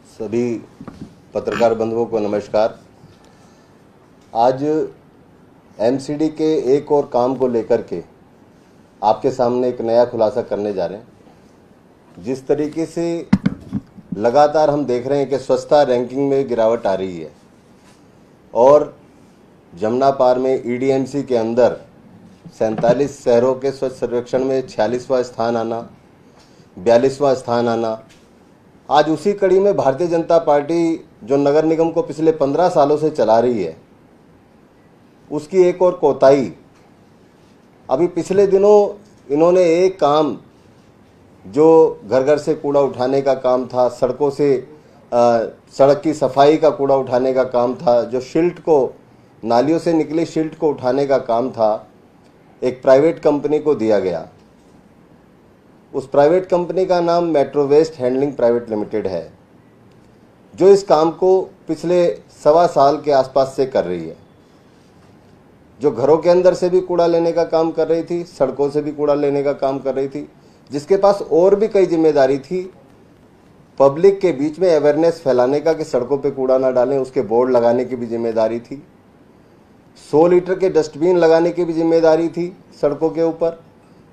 सभी पत्रकार बंधुओं को नमस्कार। आज एमसीडी के एक और काम को लेकर के आपके सामने एक नया खुलासा करने जा रहे हैं। जिस तरीके से लगातार हम देख रहे हैं कि स्वच्छता रैंकिंग में गिरावट आ रही है और जमुना पार में ईडीएमसी के अंदर 47 शहरों के स्वच्छ सर्वेक्षण में 46वां स्थान आना, 42वां स्थान आना। आज उसी कड़ी में भारतीय जनता पार्टी जो नगर निगम को पिछले 15 सालों से चला रही है, उसकी एक और कोताही। अभी पिछले दिनों इन्होंने एक काम जो घर घर से कूड़ा उठाने का काम था, सड़कों से सड़क की सफाई का कूड़ा उठाने का काम था, जो शिल्ट को नालियों से निकली शिल्ट को उठाने का काम था, एक प्राइवेट कंपनी को दिया गया। उस प्राइवेट कंपनी का नाम metro waste handling private limited है, जो इस काम को पिछले 1.25 साल के आसपास से कर रही है। जो घरों के अंदर से भी कूड़ा लेने का काम कर रही थी, सड़कों से भी कूड़ा लेने का काम कर रही थी, जिसके पास और भी कई जिम्मेदारी थी। पब्लिक के बीच में अवेयरनेस फैलाने का कि सड़कों पे कूड़ा ना डालें, उसके बोर्ड लगाने की भी जिम्मेदारी थी। 100 लीटर के डस्टबिन लगाने की भी जिम्मेदारी थी सड़कों के ऊपर।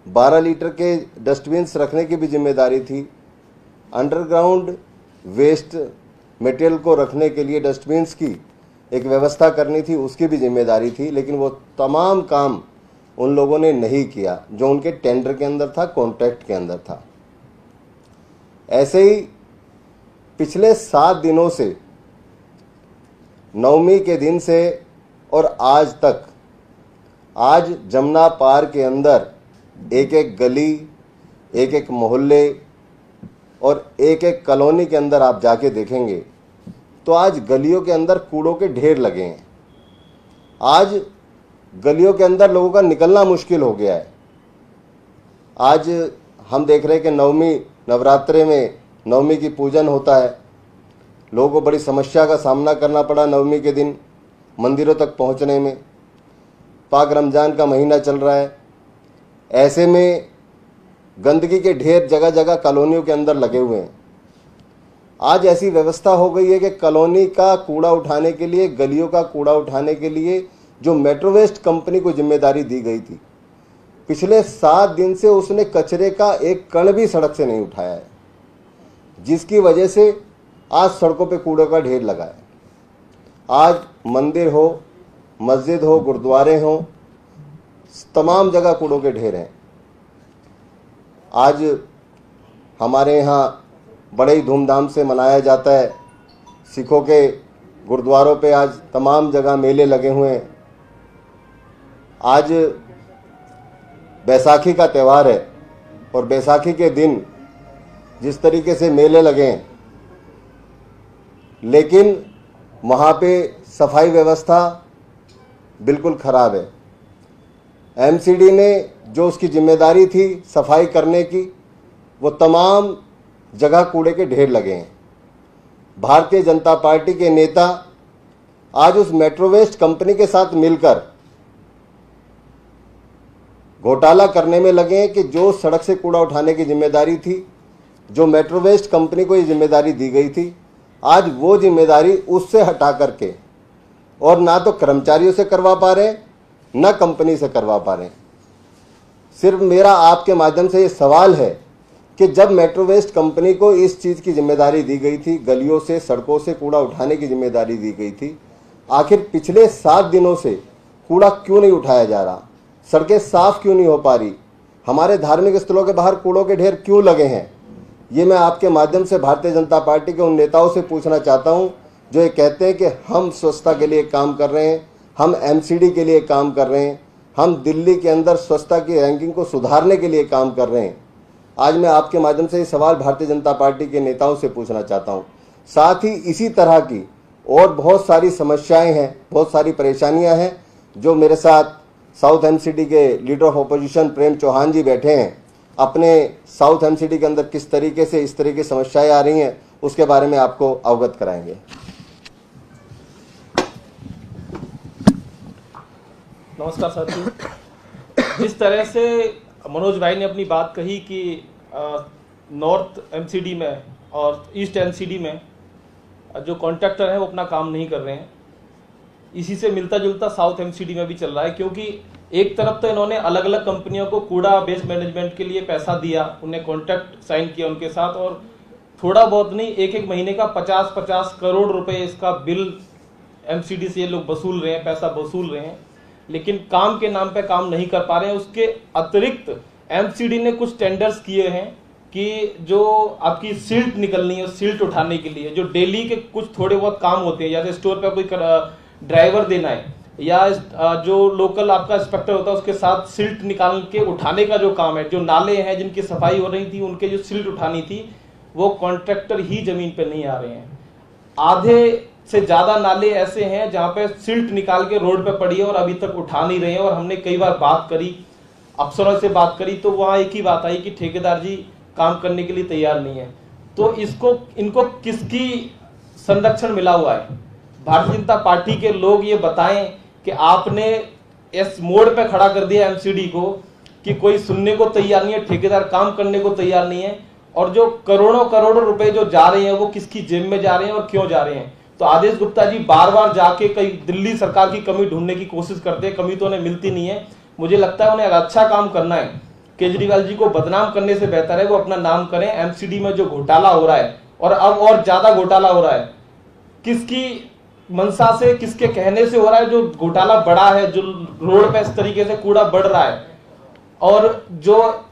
12 लीटर के डस्टबिन्स रखने की भी जिम्मेदारी थी। अंडरग्राउंड वेस्ट मटेरियल को रखने के लिए डस्टबिन्स की एक व्यवस्था करनी थी, उसकी भी जिम्मेदारी थी। लेकिन वो तमाम काम उन लोगों ने नहीं किया जो उनके टेंडर के अंदर था, कॉन्ट्रैक्ट के अंदर था। ऐसे ही पिछले 7 दिनों से, नवमी के दिन से और आज तक, आज जमुना पार के अंदर एक एक गली, एक एक मोहल्ले और एक एक कॉलोनी के अंदर आप जाके देखेंगे तो आज गलियों के अंदर कूड़ों के ढेर लगे हैं। आज गलियों के अंदर लोगों का निकलना मुश्किल हो गया है। आज हम देख रहे हैं कि नवमी नवरात्रे में नवमी की पूजन होता है। लोगों को बड़ी समस्या का सामना करना पड़ा नवमी के दिन मंदिरों तक पहुंचने में। पाक रमजान का महीना चल रहा है। ऐसे में गंदगी के ढेर जगह जगह कॉलोनियों के अंदर लगे हुए हैं। आज ऐसी व्यवस्था हो गई है कि कॉलोनी का कूड़ा उठाने के लिए, गलियों का कूड़ा उठाने के लिए जो मेट्रो वेस्ट कंपनी को जिम्मेदारी दी गई थी, पिछले 7 दिन से उसने कचरे का एक कण भी सड़क से नहीं उठाया है, जिसकी वजह से आज सड़कों पे कूड़े का ढेर लगा है। आज मंदिर हो, मस्जिद हो, गुरुद्वारे हो, तमाम जगह कूड़ों के ढेर हैं। आज हमारे यहाँ बड़े ही धूमधाम से मनाया जाता है। सिखों के गुरुद्वारों पे आज तमाम जगह मेले लगे हुए हैं। आज बैसाखी का त्यौहार है और बैसाखी के दिन जिस तरीके से मेले लगे हैं, लेकिन वहाँ पे सफाई व्यवस्था बिल्कुल खराब है। एमसीडी ने जो उसकी जिम्मेदारी थी सफाई करने की, वो तमाम जगह कूड़े के ढेर लगे हैं। भारतीय जनता पार्टी के नेता आज उस मेट्रो वेस्ट कंपनी के साथ मिलकर घोटाला करने में लगे हैं कि जो सड़क से कूड़ा उठाने की जिम्मेदारी थी, जो मेट्रो वेस्ट कंपनी को ये जिम्मेदारी दी गई थी, आज वो जिम्मेदारी उससे हटा करके और ना तो कर्मचारियों से करवा पा रहे, ना कंपनी से करवा पा रहे। सिर्फ मेरा आपके माध्यम से ये सवाल है कि जब मेट्रो वेस्ट कंपनी को इस चीज़ की जिम्मेदारी दी गई थी, गलियों से, सड़कों से कूड़ा उठाने की जिम्मेदारी दी गई थी, आखिर पिछले 7 दिनों से कूड़ा क्यों नहीं उठाया जा रहा? सड़कें साफ क्यों नहीं हो पा रही? हमारे धार्मिक स्थलों के बाहर कूड़ों के ढेर क्यों लगे हैं? ये मैं आपके माध्यम से भारतीय जनता पार्टी के उन नेताओं से पूछना चाहता हूँ जो ये कहते हैं कि हम स्वच्छता के लिए काम कर रहे हैं, हम एमसीडी के लिए काम कर रहे हैं, हम दिल्ली के अंदर स्वच्छता की रैंकिंग को सुधारने के लिए काम कर रहे हैं। आज मैं आपके माध्यम से ये सवाल भारतीय जनता पार्टी के नेताओं से पूछना चाहता हूँ। साथ ही इसी तरह की और बहुत सारी समस्याएं हैं, बहुत सारी परेशानियां हैं, जो मेरे साथ साउथ एमसीडी के लीडर ऑफ अपोजिशन प्रेम चौहान जी बैठे हैं। अपने साउथ एमसीडी के अंदर किस तरीके से इस तरह की समस्याएं आ रही हैं, उसके बारे में आपको अवगत कराएंगे। नमस्कार साथी। जिस तरह से मनोज भाई ने अपनी बात कही कि नॉर्थ एमसीडी में और ईस्ट एनसीडी में जो कॉन्ट्रैक्टर हैं वो अपना काम नहीं कर रहे हैं। इसी से मिलता जुलता साउथ एमसीडी में भी चल रहा है, क्योंकि एक तरफ तो इन्होंने अलग अलग कंपनियों को कूड़ा वेस्ट मैनेजमेंट के लिए पैसा दिया, उन्हें कॉन्ट्रैक्ट साइन किया उनके साथ, और थोड़ा बहुत नहीं, एक एक महीने का 50-50 करोड़ रुपए इसका बिल एमसीडी से ये लोग वसूल रहे हैं, पैसा वसूल रहे हैं, लेकिन काम के नाम पे काम नहीं कर पा रहे हैं। उसके अतिरिक्त एमसीडी ने कुछ टेंडर्स किए हैं कि जो आपकी सिल्ट निकलनी है, सिल्ट उठाने के लिए जो डेली के कुछ थोड़े बहुत काम होते हैं, जैसे स्टोर पे कोई ड्राइवर देना है या जो लोकल आपका इंस्पेक्टर होता है उसके साथ सिल्ट निकाल के उठाने का जो काम है, जो नाले हैं जिनकी सफाई हो रही थी उनके जो सिल्ट उठानी थी, वो कॉन्ट्रैक्टर ही जमीन पे नहीं आ रहे हैं। आधे से ज्यादा नाले ऐसे हैं जहां पे सिल्ट निकाल के रोड पे पड़ी है और अभी तक उठा नहीं रहे हैं। और हमने कई बार बात करी, अफसरों से बात करी, तो वहां एक ही बात आई कि ठेकेदार जी काम करने के लिए तैयार नहीं है। तो इनको किसकी संरक्षण मिला हुआ है? भारतीय जनता पार्टी के लोग ये बताएं कि आपने इस मोड़ पे खड़ा कर दिया एमसीडी को कि कोई सुनने को तैयार नहीं है, ठेकेदार काम करने को तैयार नहीं है, और जो करोड़ों करोड़ों रुपए जो जा रहे हैं वो किसकी जेब में जा रहे हैं और क्यों जा रहे हैं? तो आदेश गुप्ता जी बार बार जाके कई दिल्ली सरकार की कमी ढूंढने की कोशिश करते हैं, कमी तो उन्हें मिलती नहीं है। मुझे लगता है उन्हें अगर अच्छा काम करना है, केजरीवाल जी को बदनाम करने से बेहतर है वो अपना नाम करें। एमसीडी में जो घोटाला हो रहा है, और अब और ज्यादा घोटाला हो रहा है, किसकी मंशा से, किसके कहने से हो रहा है जो घोटाला बढ़ा है, जो रोड पे इस तरीके से कूड़ा बढ़ रहा है, और जो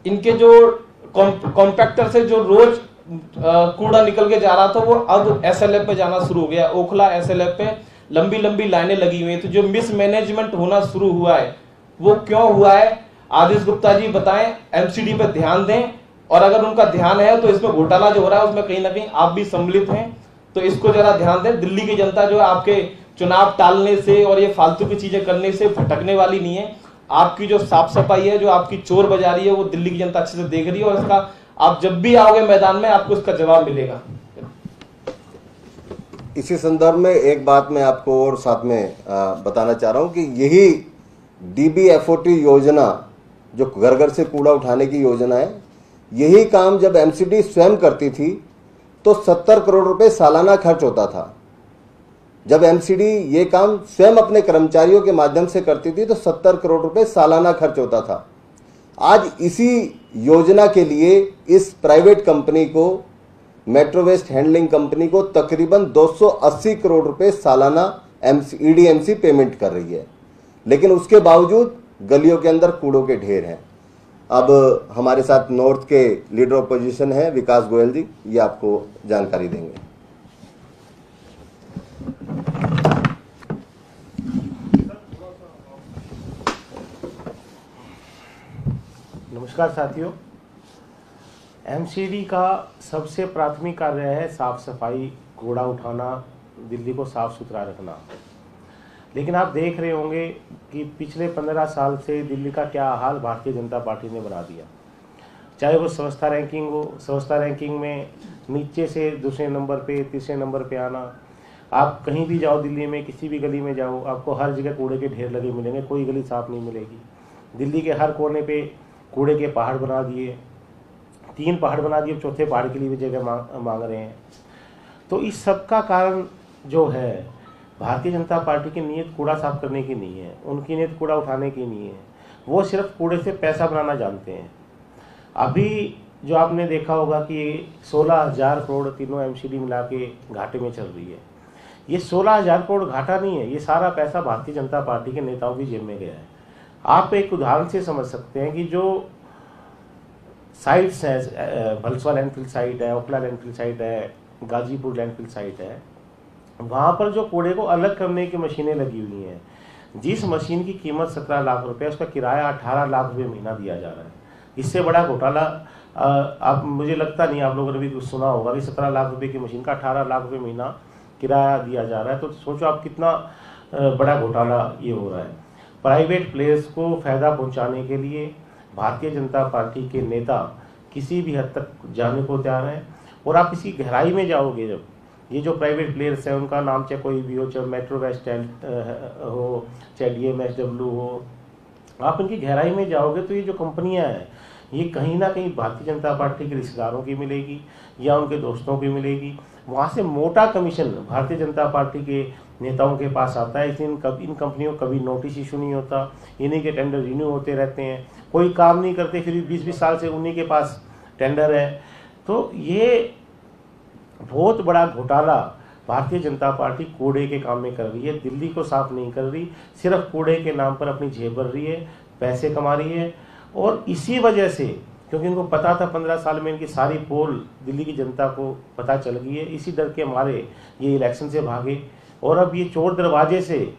इनके जो कॉम्पैक्टर से जो रोज कूड़ा निकल के जा रहा था वो अब एसएलएफ पे जाना शुरू हो गया। ओखला एसएलएफ पे लंबी लंबी लाइनें लगी हुई हैं। तो जो मिसमैनेजमेंट होना शुरू हुआ है वो क्यों हुआ है? आदेश गुप्ता जी बताएं, एमसीडी पे ध्यान दें, और अगर उनका ध्यान है तो इसमें घोटाला जो हो रहा है उसमें कहीं ना कहीं आप भी सम्मिलित हैं, तो इसको जरा ध्यान दें। दिल्ली की जनता जो है आपके चुनाव टालने से और ये फालतू की चीजें करने से भटकने वाली नहीं है। आपकी जो साफ सफाई है, जो आपकी चोर बाजारी है, वो दिल्ली की जनता अच्छे से देख रही है, और इसका आप जब भी आओगे मैदान में आपको इसका जवाब मिलेगा। इसी संदर्भ में एक बात मैं आपको और साथ में बताना चाह रहा हूं कि यही DBFOT योजना जो घर घर से कूड़ा उठाने की योजना है, यही काम जब एमसीडी स्वयं करती थी तो 70 करोड़ रुपए सालाना खर्च होता था। जब एमसीडी ये काम स्वयं अपने कर्मचारियों के माध्यम से करती थी तो 70 करोड़ रुपए सालाना खर्च होता था। आज इसी योजना के लिए इस प्राइवेट कंपनी को, मेट्रो वेस्ट हैंडलिंग कंपनी को, तकरीबन 280 करोड़ रुपए सालाना EDMC पेमेंट कर रही है, लेकिन उसके बावजूद गलियों के अंदर कूड़ों के ढेर हैं। अब हमारे साथ नॉर्थ के लीडर ऑपोजिशन है विकास गोयल जी, ये आपको जानकारी देंगे। नमस्कार साथियों, एमसीडी का सबसे प्राथमिक कार्य है साफ सफाई, कूड़ा उठाना, दिल्ली को साफ सुथरा रखना। लेकिन आप देख रहे होंगे कि पिछले 15 साल से दिल्ली का क्या हाल भारतीय जनता पार्टी ने बना दिया। चाहे वो स्वच्छता रैंकिंग हो, स्वच्छता रैंकिंग में नीचे से दूसरे नंबर पे, तीसरे नंबर पे आना। आप कहीं भी जाओ दिल्ली में, किसी भी गली में जाओ, आपको हर जगह कूड़े के ढेर लगे मिलेंगे, कोई गली साफ नहीं मिलेगी। दिल्ली के हर कोने पे कूड़े के पहाड़ बना दिए, 3 पहाड़ बना दिए, चौथे पहाड़ के लिए भी जगह मांग रहे हैं। तो इस सब का कारण जो है, भारतीय जनता पार्टी की नीयत कूड़ा साफ करने की नहीं है, उनकी नीयत कूड़ा उठाने की नहीं है। वो सिर्फ कूड़े से पैसा बनाना जानते हैं। अभी जो आपने देखा होगा कि 16,000 करोड़ तीनों एमसीडी मिला के घाटे में चल रही है। ये 16,000 करोड़ घाटा नहीं है, ये सारा पैसा भारतीय जनता पार्टी के नेताओं की जेब में गया है। आप एक उदाहरण से समझ सकते हैं कि जो साइट्स हैं, भलसवा लैंडफिल साइट है, ओखला लैंडफिल साइट है, गाजीपुर लैंडफिल साइट है, वहाँ पर जो कूड़े को अलग करने की मशीनें लगी हुई हैं, जिस मशीन की कीमत 17 लाख रुपए, उसका किराया 18 लाख रुपए महीना दिया जा रहा है। इससे बड़ा घोटाला आप, मुझे लगता नहीं आप लोगों ने भी कुछ सुना होगा कि 17 लाख रुपए की मशीन का 18 लाख रुपए महीना किराया दिया जा रहा है। तो सोचो आप कितना बड़ा घोटाला ये हो रहा है। प्राइवेट प्लेयर्स को फायदा पहुंचाने के लिए भारतीय जनता पार्टी के नेता किसी भी हद तक जाने को तैयार हैं। और आप इसी गहराई में जाओगे, जब ये जो प्राइवेट प्लेयर्स हैं, उनका नाम चाहे कोई भी हो, चाहे मेट्रो वेस्ट हो, चाहे DMSW हो, आप इनकी गहराई में जाओगे तो ये जो कंपनियां हैं, ये कहीं ना कहीं भारतीय जनता पार्टी के रिश्तेदारों की मिलेगी या उनके दोस्तों की मिलेगी। वहाँ से मोटा कमीशन भारतीय जनता पार्टी के नेताओं के पास आता है। इसलिए इन कंपनियों को कभी नोटिस इशू नहीं होता, इन्हीं के टेंडर रिन्यू होते रहते हैं, कोई काम नहीं करते, फिर 20-20 साल से उन्हीं के पास टेंडर है। तो ये बहुत बड़ा घोटाला भारतीय जनता पार्टी कूड़े के काम में कर रही है। दिल्ली को साफ नहीं कर रही, सिर्फ कूड़े के नाम पर अपनी जेब भर रही है, पैसे कमा रही है। और इसी वजह से, क्योंकि इनको पता था 15 साल में इनकी सारी पोल दिल्ली की जनता को पता चल गई है, इसी डर के मारे ये इलेक्शन से भागे और अब ये चोर दरवाजे से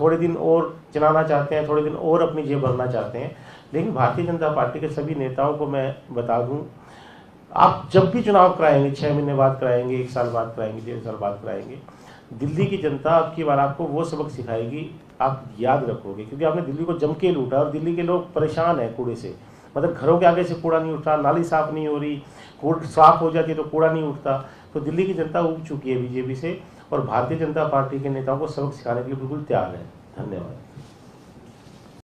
थोड़े दिन और चलाना चाहते हैं, थोड़े दिन और अपनी जेब भरना चाहते हैं। लेकिन भारतीय जनता पार्टी के सभी नेताओं को मैं बता दूं, आप जब भी चुनाव कराएंगे, 6 महीने बाद कराएंगे, 1 साल बाद कराएंगे, 1.5 साल बाद कराएंगे, दिल्ली की जनता आपकी बार आपको वो सबक सिखाएगी, आप याद रखोगे। क्योंकि आपने दिल्ली को जम के लूटा और दिल्ली के लोग परेशान हैं कूड़े से। मतलब घरों के आगे से कूड़ा नहीं उठता, नाली साफ नहीं हो रही, कूड़ा साफ हो जाती है तो कूड़ा नहीं उठता। तो दिल्ली की जनता उब चुकी है बीजेपी से और भारतीय जनता पार्टी के नेताओं को सबक सिखाने के लिए बिल्कुल तैयार है। धन्यवाद।